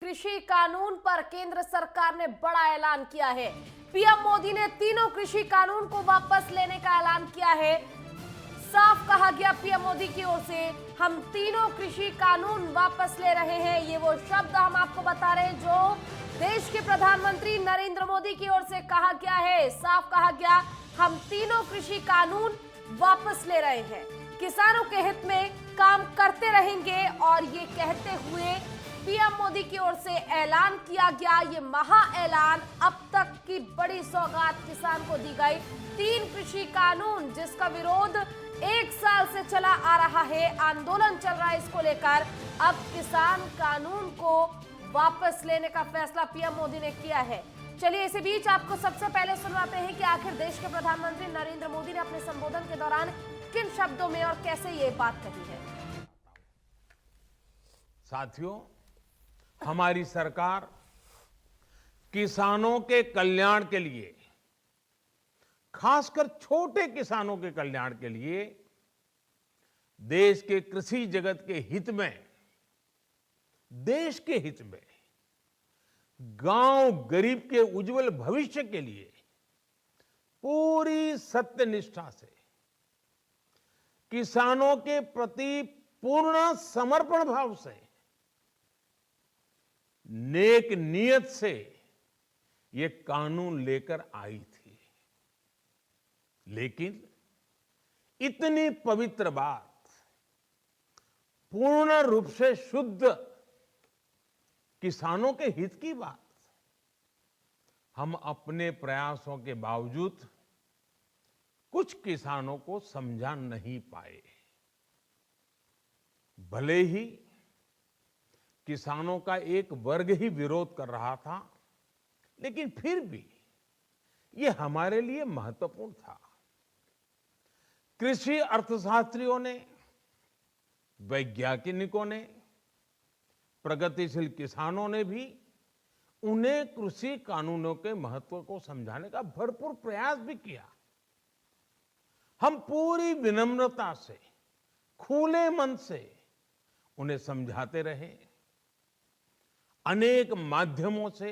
कृषि कानून पर केंद्र सरकार ने बड़ा ऐलान किया है। पीएम मोदी ने तीनों कृषि कानून को वापस लेने का ऐलान किया है। साफ कहा गया पीएम मोदी की ओर से, हम तीनों कृषि कानून वापस ले रहे हैं। ये वो शब्द हम आपको बता रहे हैं जो देश के प्रधानमंत्री नरेंद्र मोदी की ओर से कहा गया है। साफ कहा गया, हम तीनों कृषि कानून वापस ले रहे हैं, किसानों के हित में काम करते रहेंगे। और ये कहते हुए पीएम मोदी की ओर से ऐलान किया गया, ये महा ऐलान, अब तक की बड़ी सौगात किसान को दी गई। 3 कृषि कानून जिसका विरोध 1 साल से चला आ रहा है, आंदोलन चल रहा है इसको लेकर, अब किसान कानून को वापस लेने का फैसला पीएम मोदी ने किया है। चलिए इसी बीच आपको सबसे पहले सुनवाते हैं कि आखिर देश के प्रधानमंत्री नरेंद्र मोदी ने अपने संबोधन के दौरान किन शब्दों में और कैसे ये बात कही है। साथियों, हमारी सरकार किसानों के कल्याण के लिए, खासकर छोटे किसानों के कल्याण के लिए, देश के कृषि जगत के हित में, देश के हित में, गांव गरीब के उज्जवल भविष्य के लिए पूरी सत्यनिष्ठा से, किसानों के प्रति पूर्ण समर्पण भाव से, नेक नियत से ये कानून लेकर आई थी। लेकिन इतनी पवित्र बात, पूर्ण रूप से शुद्ध किसानों के हित की बात, हम अपने प्रयासों के बावजूद कुछ किसानों को समझा नहीं पाए। भले ही किसानों का एक वर्ग ही विरोध कर रहा था, लेकिन फिर भी ये हमारे लिए महत्वपूर्ण था। कृषि अर्थशास्त्रियों ने, वैज्ञानिकों ने, प्रगतिशील किसानों ने भी उन्हें कृषि कानूनों के महत्व को समझाने का भरपूर प्रयास भी किया। हम पूरी विनम्रता से, खुले मन से उन्हें समझाते रहे। अनेक माध्यमों से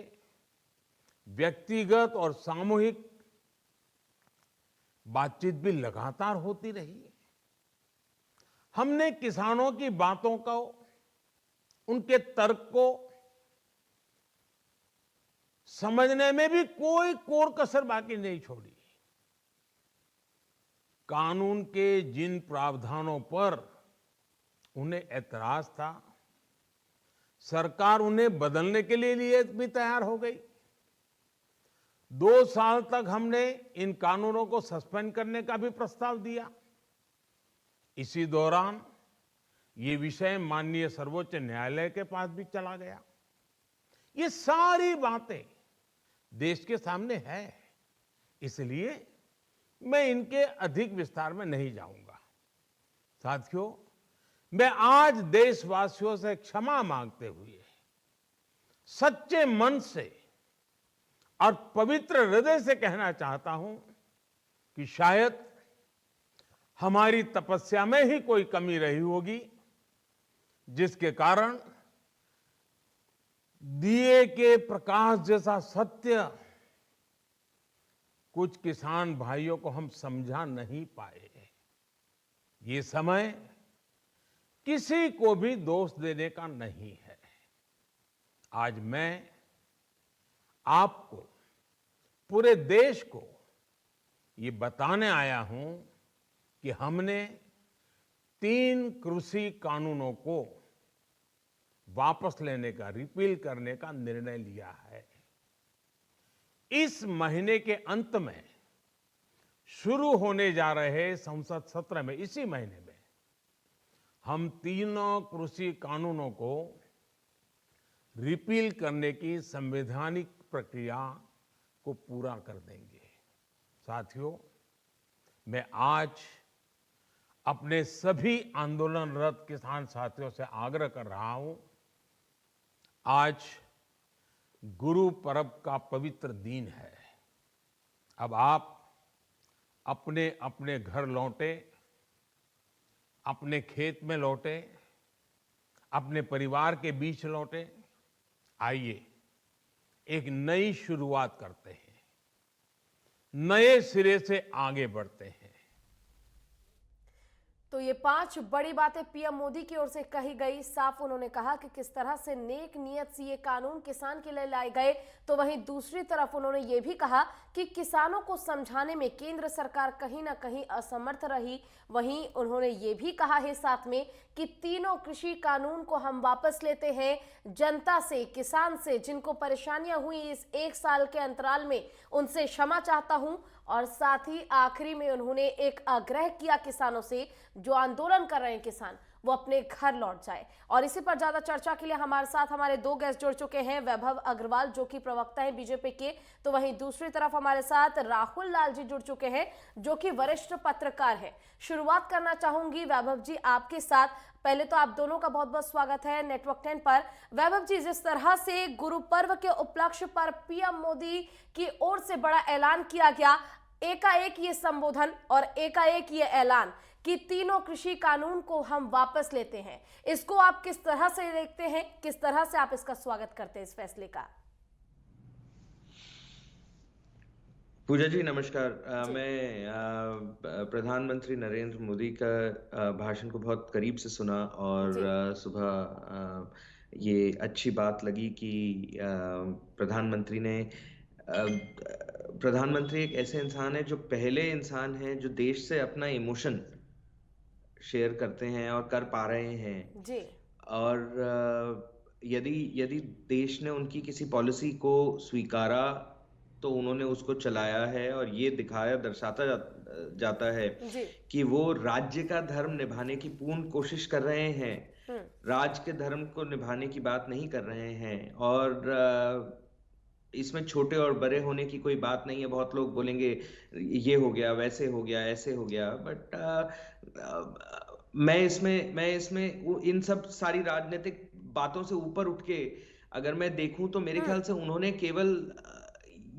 व्यक्तिगत और सामूहिक बातचीत भी लगातार होती रही। हमने किसानों की बातों को, उनके तर्क को समझने में भी कोई कोर कसर बाकी नहीं छोड़ी। कानून के जिन प्रावधानों पर उन्हें ऐतराज था, सरकार उन्हें बदलने के लिए भी तैयार हो गई। 2 साल तक हमने इन कानूनों को सस्पेंड करने का भी प्रस्ताव दिया। इसी दौरान ये विषय माननीय सर्वोच्च न्यायालय के पास भी चला गया। ये सारी बातें देश के सामने है, इसलिए मैं इनके अधिक विस्तार में नहीं जाऊंगा। साथियों, मैं आज देशवासियों से क्षमा मांगते हुए सच्चे मन से और पवित्र हृदय से कहना चाहता हूं कि शायद हमारी तपस्या में ही कोई कमी रही होगी, जिसके कारण दिए के प्रकाश जैसा सत्य कुछ किसान भाइयों को हम समझा नहीं पाए। ये समय किसी को भी दोष देने का नहीं है। आज मैं आपको, पूरे देश को ये बताने आया हूं कि हमने 3 कृषि कानूनों को वापस लेने का, रिपील करने का निर्णय लिया है। इस महीने के अंत में शुरू होने जा रहे संसद सत्र में, इसी महीने में, हम तीनों कृषि कानूनों को रिपील करने की संवैधानिक प्रक्रिया को पूरा कर देंगे। साथियों, मैं आज अपने सभी आंदोलनरत किसान साथियों से आग्रह कर रहा हूं, आज गुरु पर्व का पवित्र दिन है। अब आप अपने अपने घर लौटे, अपने खेत में लौटे, अपने परिवार के बीच लौटे, आइए एक नई शुरुआत करते हैं, नए सिरे से आगे बढ़ते हैं। तो ये 5 बड़ी बातें पीएम मोदी की ओर से कही गई। साफ उन्होंने कहा कि किस तरह से नेक नियत से ये कानून किसान के लिए लाए गए, तो वहीं दूसरी तरफ उन्होंने ये भी कहा कि किसानों को समझाने में केंद्र सरकार कहीं ना कहीं असमर्थ रही। वहीं उन्होंने ये भी कहा है साथ में कि तीनों कृषि कानून को हम वापस लेते हैं। जनता से, किसान से जिनको परेशानियां हुई इस 1 साल के अंतराल में, उनसे क्षमा चाहता हूं। और साथ ही आखिरी में उन्होंने एक आग्रह किया किसानों से, जो आंदोलन कर रहे हैं किसान, वो अपने घर लौट जाए। और इसी पर ज्यादा चर्चा के लिए हमारे साथ हमारे 2 गेस्ट जुड़ चुके हैं। वैभव अग्रवाल जो कि प्रवक्ता है बीजेपी के, तो वहीं दूसरी तरफ हमारे साथ राहुल लाल जी जुड़ चुके हैं जो कि वरिष्ठ पत्रकार है। शुरुआत करना चाहूंगी वैभव जी आपके साथ। पहले तो आप दोनों का बहुत बहुत स्वागत है नेटवर्क 10 पर। वैभव जी, जिस तरह से गुरु पर्व के उपलक्ष्य पर पीएम मोदी की ओर से बड़ा ऐलान किया गया, एकाएक ये संबोधन और एकाएक ये ऐलान कि तीनों कृषि कानून को हम वापस लेते हैं, इसको आप किस तरह से देखते हैं? किस तरह से आप इसका स्वागत करते हैं, इस फैसले का? पूजा जी नमस्कार। मैं प्रधानमंत्री नरेंद्र मोदी का भाषण को बहुत करीब से सुना और सुबह ये अच्छी बात लगी कि प्रधानमंत्री एक ऐसे इंसान है जो पहले इंसान है जो देश से अपना इमोशन शेयर करते हैं और कर पा रहे हैं जी। और यदि देश ने उनकी किसी पॉलिसी को स्वीकारा तो उन्होंने उसको चलाया है और ये दर्शाता जाता है कि वो राज्य का धर्म निभाने की पूर्ण कोशिश कर रहे हैं, राज के धर्म को निभाने की बात नहीं कर रहे हैं। और इसमें छोटे और बड़े होने की कोई बात नहीं है। बहुत लोग बोलेंगे ये हो गया, वैसे हो गया, ऐसे हो गया, बट मैं इसमें इन सब सारी राजनीतिक बातों से ऊपर उठ के अगर मैं देखूं तो मेरे ख्याल से उन्होंने केवल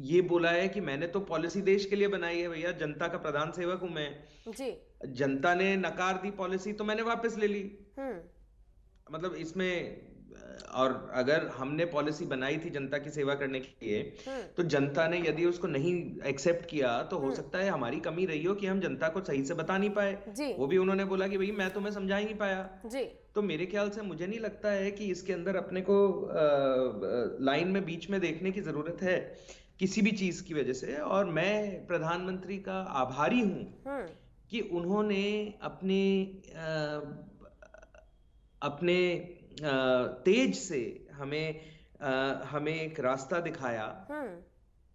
ये बोला है कि मैंने तो पॉलिसी देश के लिए बनाई है भैया, जनता का प्रधान सेवक हूं मैं जी। जनता ने नकार दी पॉलिसी तो मैंने वापस ले ली। मतलब इसमें, और अगर हमने पॉलिसी बनाई थी जनता की सेवा करने के लिए तो जनता ने यदि उसको नहीं एक्सेप्ट किया तो हो सकता है हमारी कमी रही हो कि हम जनता को सही से बता नहीं पाए। वो भी उन्होंने बोला कि भाई मैं तुम्हें समझा ही नहीं पाया जी। तो मेरे ख्याल से मुझे नहीं लगता है कि इसके अंदर अपने को लाइन में बीच में देखने की जरूरत है किसी भी चीज की वजह से। और मैं प्रधानमंत्री का आभारी हूं कि उन्होंने अपने तेज से हमें एक रास्ता दिखाया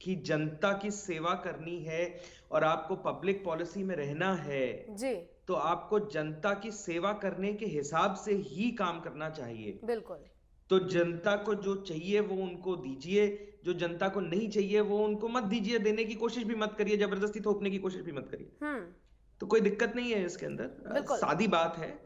कि जनता की सेवा करनी है और आपको पब्लिक पॉलिसी में रहना है जी। तो आपको जनता की सेवा करने के हिसाब से ही काम करना चाहिए। बिल्कुल। तो जनता को जो चाहिए वो उनको दीजिए, जो जनता को नहीं चाहिए वो उनको मत दीजिए, देने की कोशिश भी मत करिए, जबरदस्ती थोपने की कोशिश भी मत करिए। तो कोई दिक्कत नहीं है इसके अंदर, सादी बात है।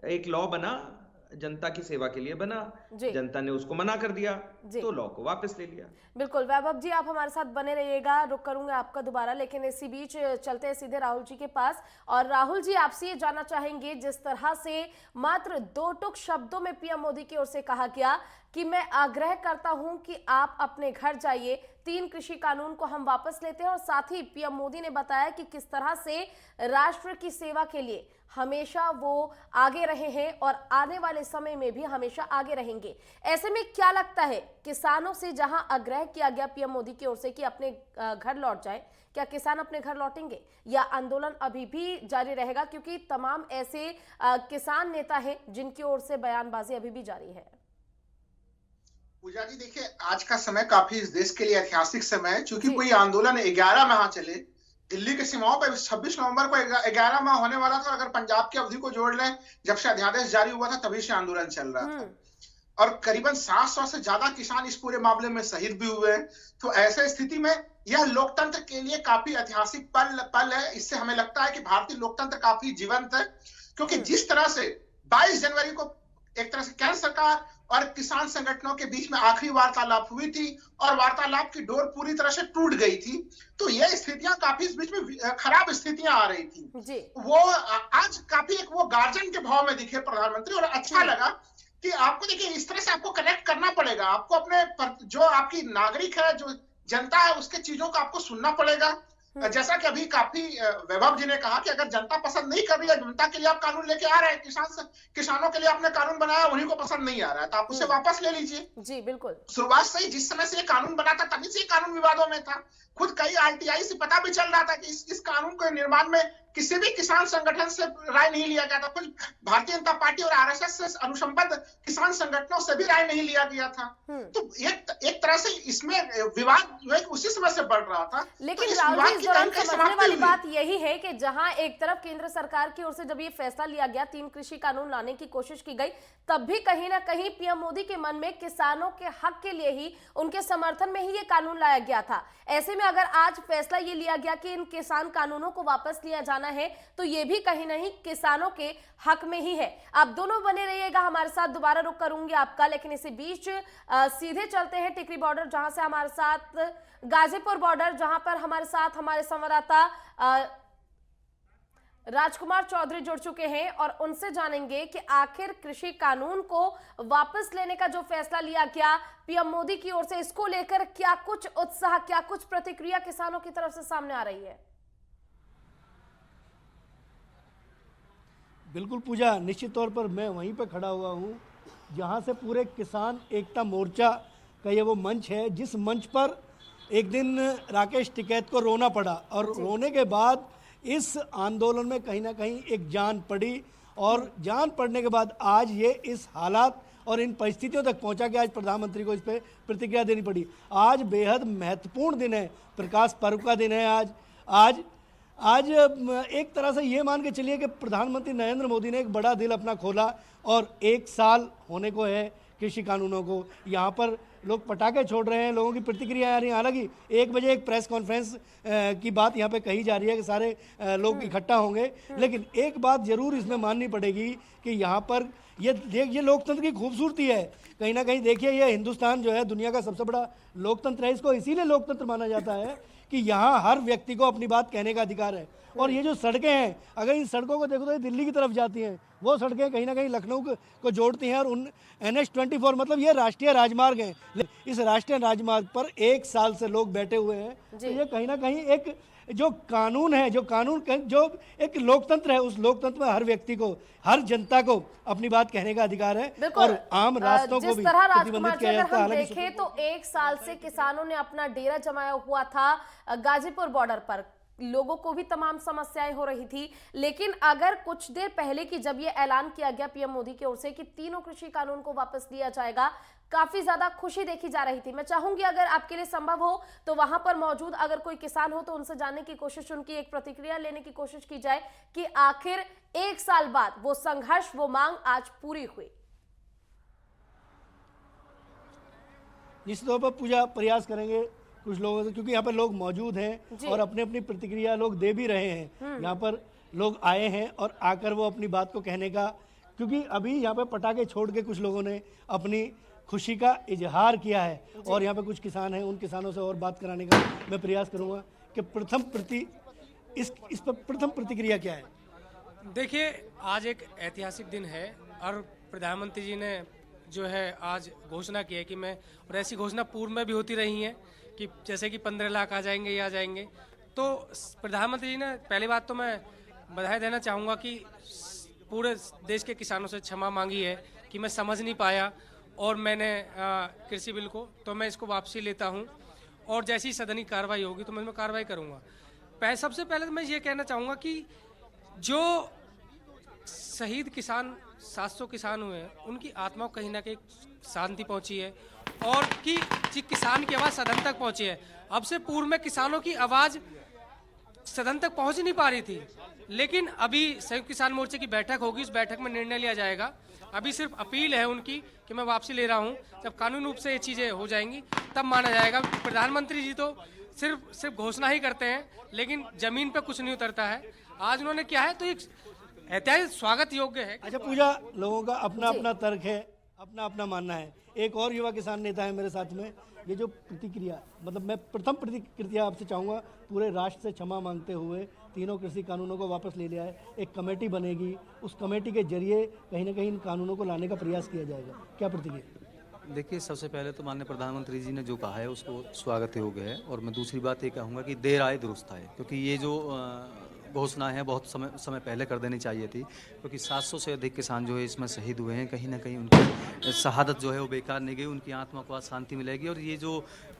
एक लॉ बना, जनता की सेवा के लिए बना, जनता ने उसको मना कर दिया तो लॉ को वापस ले लिया। बिल्कुल। वैभव जी आप हमारे साथ बने रहिएगा, रुक करूंगा आपका दोबारा, लेकिन इसी बीच चलते हैं सीधे राहुल जी के पास। और राहुल जी आपसे ये जानना चाहेंगे, जिस तरह से मात्र 2 टुक शब्दों में पीएम मोदी की ओर से कहा गया कि मैं आग्रह करता हूं कि आप अपने घर जाइए, 3 कृषि कानून को हम वापस लेते हैं। और साथ ही पीएम मोदी ने बताया कि किस तरह से राष्ट्र की सेवा के लिए हमेशा वो आगे रहे हैं और आने वाले समय में भी हमेशा आगे रहेंगे। ऐसे में क्या लगता है, किसानों से जहां आग्रह किया गया पीएम मोदी की ओर से कि अपने घर लौट जाएं, क्या किसान अपने घर लौटेंगे या आंदोलन अभी भी जारी रहेगा? क्योंकि तमाम ऐसे किसान नेता हैं जिनकी ओर से बयानबाजी अभी भी जारी है। पूजा जी देखिए, आज का समय काफी इस देश के लिए ऐतिहासिक समय है, क्योंकि कोई आंदोलन 11 माह चले। दिल्ली के सीमाओं पर 26 नवंबर को 11 माह होने वाला था। अगर पंजाब की अवधि को जोड़ लें, जब से अध्यादेश जारी हुआ था तभी से आंदोलन चल रहा था और करीबन 700 से ज्यादा किसान इस पूरे मामले में शहीद भी हुए हैं। तो ऐसे स्थिति में यह लोकतंत्र के लिए काफी ऐतिहासिक पल है। इससे हमें लगता है कि भारतीय लोकतंत्र काफी जीवंत है, क्योंकि जिस तरह से 22 जनवरी को एक तरह से केंद्र सरकार और किसान संगठनों के बीच में आखिरी वार्तालाप हुई थी और वार्तालाप की डोर पूरी तरह से टूट गई थी, तो ये स्थितियां काफी इस बीच में खराब स्थितियां आ रही थी। वो आज काफी एक वो गार्जियन के भाव में दिखे प्रधानमंत्री, और अच्छा लगा कि आपको देखिए इस तरह से आपको कनेक्ट करना पड़ेगा, आपको अपने जो आपकी नागरिक है, जो जनता है, उसके चीजों को आपको सुनना पड़ेगा। जैसा कि अभी काफी वैभव जी ने कहा कि अगर जनता पसंद नहीं कर रही है, जनता के लिए आप कानून लेके आ रहे हैं, किसानों के लिए आपने कानून बनाया, उन्हीं को पसंद नहीं आ रहा है, तो आप उसे वापस ले लीजिए। जी बिल्कुल। शुरुआत से ही जिस समय से ये कानून बना था, तभी से ये कानून विवादों में था। खुद कई आरटीआई से पता भी चल रहा था कि इस कानून के निर्माण में किसी भी किसान संगठन से राय नहीं लिया गया था। कुछ भारतीय जनता पार्टी और आरएसएस से अनुसंबद्ध किसान संगठनों से भी राय नहीं लिया गया था। तो एक तरह से इसमें विवाद जो है उसी समय से बढ़ रहा था। लेकिन तो इस राहुल विवाद जी, इस की दौरान कहीं समझने समाप्ति वाली हुई। बात यही है कि जहां एक तरफ केंद्र सरकार की ओर से जब ये फैसला लिया गया, 3 कृषि कानून लाने की कोशिश की गई, तब भी कहीं ना कहीं पीएम मोदी के मन में किसानों के हक के लिए ही, उनके समर्थन में ही ये कानून लाया गया था। ऐसे में अगर आज फैसला ये लिया गया कि इन किसान कानूनों को वापस लिया जाना है, तो ये भी कहीं ना कहीं किसानों के हक में ही है। आप दोनों बने रहिएगा, हमारे साथ दोबारा रुक करूंगी आपका, लेकिन इसी बीच सीधे चलते हैं टिकरी बॉर्डर, जहां से हमारे साथ गाजीपुर बॉर्डर, जहां पर हमारे साथ हमारे संवाददाता राजकुमार चौधरी जुड़ चुके हैं और उनसे जानेंगे कि आखिर कृषि कानून को वापस लेने का जो फैसला लिया गया पीएम मोदी की ओर से, इसको लेकर क्या कुछ उत्साह, क्या कुछ प्रतिक्रिया किसानों की तरफ से सामने आ रही है। बिल्कुल पूजा, निश्चित तौर पर मैं वहीं पर खड़ा हुआ हूँ जहाँ से पूरे किसान एकता मोर्चा का ये वो मंच है, जिस मंच पर एक दिन राकेश टिकैत को रोना पड़ा और रोने के बाद इस आंदोलन में कहीं ना कहीं एक जान पड़ी, और जान पड़ने के बाद आज ये इस हालात और इन परिस्थितियों तक पहुंचा कि आज प्रधानमंत्री को इस पर प्रतिक्रिया देनी पड़ी। आज बेहद महत्वपूर्ण दिन है, प्रकाश पर्व का दिन है आज एक तरह से ये मान के चलिए कि प्रधानमंत्री नरेंद्र मोदी ने एक बड़ा दिल अपना खोला और 1 साल होने को है कृषि कानूनों को। यहाँ पर लोग पटाखे छोड़ रहे हैं, लोगों की प्रतिक्रिया आ रही है। हालांकि 1 बजे एक प्रेस कॉन्फ्रेंस की बात यहाँ पे कही जा रही है कि सारे लोग इकट्ठा होंगे, लेकिन एक बात जरूर इसमें माननी पड़ेगी कि यहाँ पर ये लोकतंत्र की खूबसूरती है। कहीं ना कहीं देखिए, ये हिंदुस्तान जो है दुनिया का सबसे बड़ा लोकतंत्र है, इसको इसीलिए लोकतंत्र माना जाता है कि यहाँ हर व्यक्ति को अपनी बात कहने का अधिकार है। और ये जो सड़कें हैं, अगर इन सड़कों को देखो तो ये दिल्ली की तरफ जाती हैं, वो सड़कें कहीं ना कहीं लखनऊ को जोड़ती हैं, और उन NH-24 मतलब ये राष्ट्रीय राजमार्ग हैं। इस राष्ट्रीय राजमार्ग पर 1 साल से लोग बैठे हुए हैं। तो ये कहीं ना कहीं एक जो कानून है, जो एक लोकतंत्र है, उस लोकतंत्र में हर व्यक्ति को, हर जनता को अपनी बात कहने का अधिकार है और आम रास्तों को भी प्रतिबंधित किया जाता है। हम देखें तो 1 साल से किसानों ने अपना डेरा जमाया हुआ था गाजीपुर बॉर्डर पर, लोगों को भी तमाम समस्याएं हो रही थी। लेकिन अगर कुछ देर पहले की जब ये ऐलान किया गया पीएम मोदी की ओर से कि तीनों कृषि कानून को वापस लिया जाएगा, काफी ज्यादा खुशी देखी जा रही थी। मैं चाहूंगी अगर आपके लिए संभव हो तो वहां पर मौजूद अगर कोई किसान हो तो उनसे जानने की कोशिश, उनकी एक प्रतिक्रिया लेने की कोशिश की जाए कि आखिर 1 साल बाद वो संघर्ष, वो मांग आज पूरी हुई। निश्चित तौर पर पूजा प्रयास करेंगे कुछ लोगों से, क्योंकि यहाँ पर लोग मौजूद हैं और अपनी अपनी प्रतिक्रिया लोग दे भी रहे हैं। यहाँ पर लोग आए हैं और आकर वो अपनी बात को कहने का, क्योंकि अभी यहाँ पर पटाखे छोड़ के कुछ लोगों ने अपनी खुशी का इजहार किया है और यहाँ पे कुछ किसान हैं, उन किसानों से और बात कराने का मैं प्रयास करूँगा कि इस पर प्रथम प्रतिक्रिया क्या है। देखिए, आज एक ऐतिहासिक दिन है और प्रधानमंत्री जी ने जो है आज घोषणा की है कि मैं, और ऐसी घोषणा पूर्व में भी होती रही है कि जैसे कि 15 लाख आ जाएंगे या आ जाएंगे। तो प्रधानमंत्री जी ने, पहली बात तो मैं बधाई देना चाहूँगा कि पूरे देश के किसानों से क्षमा मांगी है कि मैं समझ नहीं पाया और मैंने कृषि बिल को, तो मैं इसको वापसी लेता हूँ और जैसी सदनी कार्रवाई होगी तो मैं इसमें कार्रवाई करूँगा। सबसे पहले तो मैं ये कहना चाहूँगा कि जो शहीद किसान 700 किसान हुए हैं, उनकी आत्मा को कहीं ना कहीं शांति पहुंची है और कि किसान की आवाज़ सदन तक पहुंची है। अब से पूर्व में किसानों की आवाज़ सदन तक पहुंच नहीं पा रही थी, लेकिन अभी संयुक्त किसान मोर्चे की बैठक होगी, उस बैठक में निर्णय लिया जाएगा। अभी सिर्फ अपील है उनकी कि मैं वापसी ले रहा हूं, जब कानूनी रूप से ये चीज़ें हो जाएंगी तब माना जाएगा। प्रधानमंत्री जी तो सिर्फ घोषणा ही करते हैं, लेकिन जमीन पे कुछ नहीं उतरता है। आज उन्होंने क्या है तो एक ऐतिहासिक स्वागत योग्य है। अच्छा पूजा, लोगों का अपना अपना तर्क है, अपना अपना मानना है। एक और युवा किसान नेता है मेरे साथ में। ये जो प्रतिक्रिया, मतलब मैं प्रथम प्रतिक्रिया आपसे चाहूँगा, पूरे राष्ट्र से क्षमा मांगते हुए तीनों कृषि कानूनों को वापस ले लिया है, एक कमेटी बनेगी, उस कमेटी के जरिए कहीं ना कहीं इन कानूनों को लाने का प्रयास किया जाएगा, क्या प्रतिक्रिया? देखिए, सबसे पहले तो माननीय प्रधानमंत्री जी ने जो कहा है उसको स्वागत योग्य है, और मैं दूसरी बात ये कहूँगा कि देर आए दुरुस्त आए, क्योंकि ये जो घोषणा है बहुत समय पहले कर देनी चाहिए थी, क्योंकि 700 से अधिक किसान जो है इसमें शहीद हुए हैं। कहीं ना कहीं उनकी शहादत जो है वो बेकार नहीं गई, उनकी आत्मा को आज शांति मिलेगी। और ये जो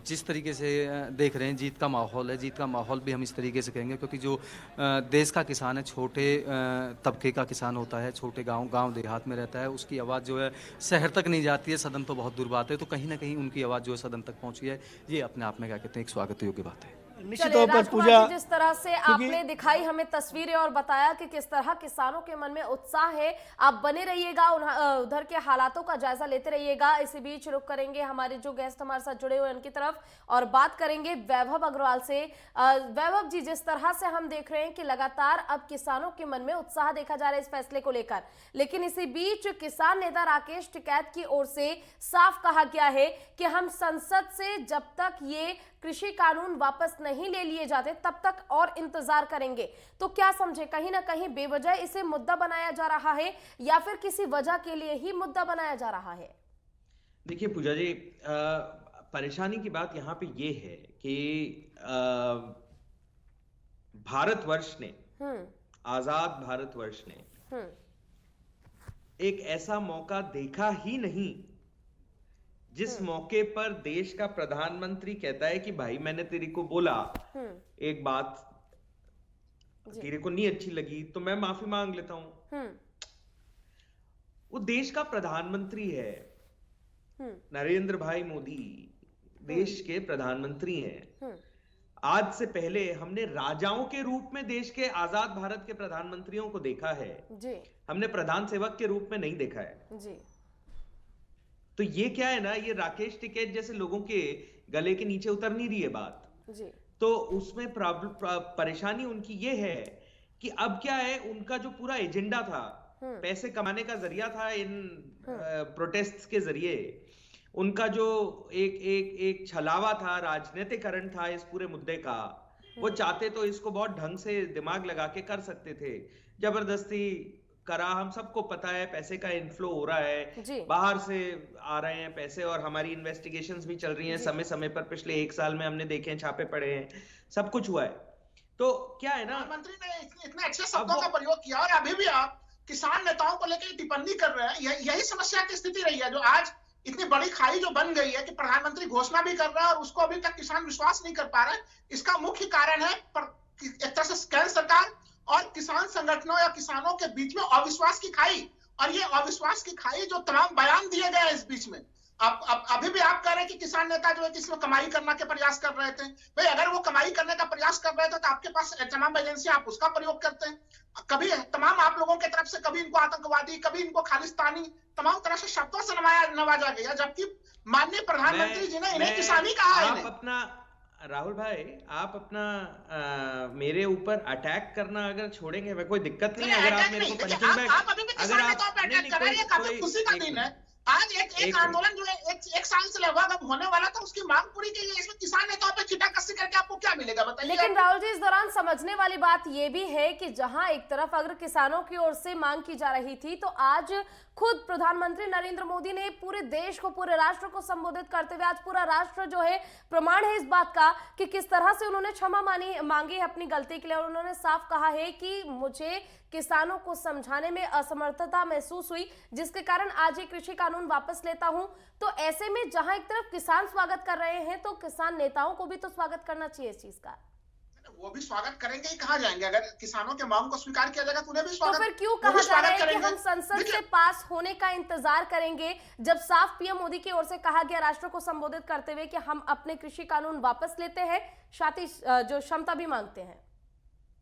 जिस तरीके से देख रहे हैं जीत का माहौल है, जीत का माहौल भी हम इस तरीके से कहेंगे, क्योंकि जो देश का किसान है छोटे तबके का किसान होता है, छोटे गांव देहात में रहता है, उसकी आवाज़ जो है शहर तक नहीं जाती है, सदन तो बहुत दूर बात है। तो कहीं ना कहीं उनकी आवाज़ जो है सदन तक पहुँची है, ये अपने आप में क्या कहते हैं एक स्वागत योग्य बात है। निश्चित तौर पर पूजा, जिस तरह से आपने दिखाई हमें तस्वीरें और बताया कि किस तरह किसानों के मन में उत्साह है, आप बने रहिएगा, उधर के हालातों का जायजा लेते रहिएगा। इसी बीच रुक करेंगे हमारे जो गेस्ट हमारे साथ जुड़े हुए उनकी तरफ और बात करेंगे वैभव अग्रवाल से। वैभव जी, जिस तरह से हम देख रहे हैं कि लगातार अब किसानों के मन में उत्साह देखा जा रहा है इस फैसले को लेकर, लेकिन इसी बीच किसान नेता राकेश टिकैत की ओर से साफ कहा गया है कि हम संसद से जब तक ये कृषि कानून वापस नहीं ले लिए जाते तब तक और इंतजार करेंगे। तो क्या समझे, कहीं ना कहीं बेवजह इसे मुद्दा बनाया जा रहा है या फिर किसी वजह के लिए ही मुद्दा बनाया जा रहा है? देखिए पूजा जी, परेशानी की बात यहाँ पे ये है कि भारतवर्ष ने, आजाद भारतवर्ष ने एक ऐसा मौका देखा ही नहीं जिस मौके पर देश का प्रधानमंत्री कहता है कि भाई मैंने तेरे को बोला एक बात, तेरे को नहीं अच्छी लगी तो मैं माफी मांग लेता हूं। वो देश का प्रधानमंत्री है, नरेंद्र भाई मोदी देश के प्रधानमंत्री हैं। आज से पहले हमने राजाओं के रूप में देश के आजाद भारत के प्रधानमंत्रियों को देखा है जी। हमने प्रधान सेवक के रूप में नहीं देखा है जी। तो ये क्या है ना, ये राकेश टिकैत जैसे लोगों के गले के नीचे उतर नहीं रही है बात जी। तो उसमें परेशानी उनकी ये है कि अब क्या है, उनका जो पूरा एजेंडा था, पैसे कमाने का जरिया था इन प्रोटेस्ट्स के जरिए, उनका जो एक छलावा था, राजनीतिकरण था इस पूरे मुद्दे का, वो चाहते तो इसको बहुत ढंग से दिमाग लगा के कर सकते थे। जबरदस्ती करा, हम सबको पता है पैसे का इनफ्लो हो रहा है, बाहर से आ रहे हैं पैसे, और हमारी इन्वेस्टिगेशंस भी चल रही हैं समय समय पर। पिछले 1 साल में हमने देखे, छापे पड़े हैं, सब कुछ हुआ है। तो क्या है ना, प्रधानमंत्री ने इतने अच्छे शब्दों का प्रयोग किया और अभी भी आप किसान नेताओं को लेकर टिप्पणी कर रहे हैं। यही समस्या की स्थिति रही है, जो आज इतनी बड़ी खाई जो बन गई है कि प्रधानमंत्री घोषणा भी कर रहा है और उसको अभी तक किसान विश्वास नहीं कर पा रहे। इसका मुख्य कारण है एक तरह से केंद्र सरकार और किसान संगठनों या किसानों के बीच में अविश्वास की खाई। और ये अविश्वास की खाई जो तमाम बयान दिए गए इस बीच में, अभी भी आप कह रहे हैं कि किसान नेता जो है किसमें कमाई करने के प्रयास कर रहे थे। भाई अगर वो कमाई करने का प्रयास कर रहे थे तो आपके पास तमाम एजेंसी, आप उसका प्रयोग करते हैं। कभी तमाम आप लोगों की तरफ से कभी इनको आतंकवादी, कभी इनको खालिस्तानी, तमाम तरह से शब्दों से नवाजा गया, जबकि माननीय प्रधानमंत्री जी ने इन्हें किसानी कहा है। अपना राहुल भाई, आप अपना मेरे ऊपर अटैक करना अगर छोड़ेंगे, मैं कोई दिक्कत नहीं है। अगर आप मेरे को पंचिंग बैग, अगर आप नहीं, खुशी का दिन है आज। एक आंदोलन जो है एक साल से लगभग अब होने वाला था, उसकी मांग पूरी की गई। इसमें किसान नेताओं पे चिटाकसी करके आपको क्या मिलेगा बताइए। लेकिन राहुल जी, इस दौरान समझने वाली बात ये भी है कि जहां एक तरफ अगर किसानों की ओर से मांग की जा रही थी, तो आज खुद प्रधानमंत्री नरेंद्र मोदी ने पूरे देश को, पूरे राष्ट्र को संबोधित करते हुए, आज पूरा राष्ट्र जो है प्रमाण है इस बात का कि किस तरह से उन्होंने क्षमा मांगी है अपनी गलती के लिए। और उन्होंने साफ कहा है कि मुझे किसानों को समझाने में असमर्थता महसूस हुई, जिसके कारण आज ये कृषि कानून वापस लेता हूं। तो ऐसे में जहां एक तरफ किसान स्वागत कर रहे हैं, तो किसान नेताओं को भी तो स्वागत करना चाहिए इस चीज का। वो भी स्वागत करेंगे ही, कहा जाएंगे। अगर किसानों के मांग को स्वीकार किया जाएगा तो उन्हें भी स्वागत। तो फिर क्यों कहा जा रहा है कि हम संसद से पास होने का इंतजार करेंगे, जब साफ पीएम मोदी की ओर से कहा गया राष्ट्र को संबोधित करते हुए कि हम अपने कृषि कानून वापस लेते हैं, साथ ही जो क्षमता भी मांगते हैं।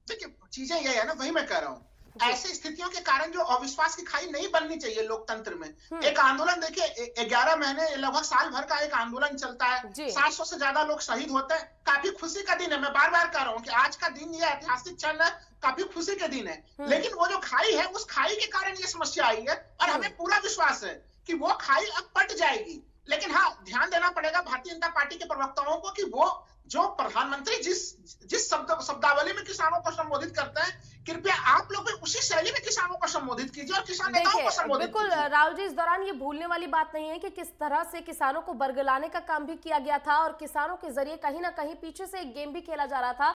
देखिए चीजें ये है ना, वही मैं कह रहा हूँ, ऐसी स्थितियों के कारण जो अविश्वास की खाई नहीं बननी चाहिए लोकतंत्र में। एक आंदोलन देखिए, 11 महीने लगभग साल भर का एक आंदोलन चलता है, 700 से ज्यादा लोग शहीद होते हैं। काफी खुशी का दिन है, मैं बार बार कह रहा हूँ कि आज का दिन ये ऐतिहासिक क्षण है, काफी खुशी के दिन है। लेकिन वो जो खाई है, उस खाई के कारण ये समस्या आई है और हमें पूरा विश्वास है कि वो खाई अब पट जाएगी। लेकिन हाँ, ध्यान देना पड़ेगा भारतीय जनता पार्टी के प्रवक्ताओं को कि वो जो प्रधानमंत्री जिस शब्दावली में किसानों को संबोधित करते हैं, कृपया आप लोग भी उसी शैली में किसानों को संबोधित कीजिए और किसान नेताओं को देखिए संबोधित बिल्कुल कीजिए। राहुल जी, इस दौरान ये भूलने वाली बात नहीं है कि किस तरह से किसानों को बरगलाने का काम भी किया गया था और किसानों के जरिए कहीं ना कहीं पीछे से एक गेम भी खेला जा रहा था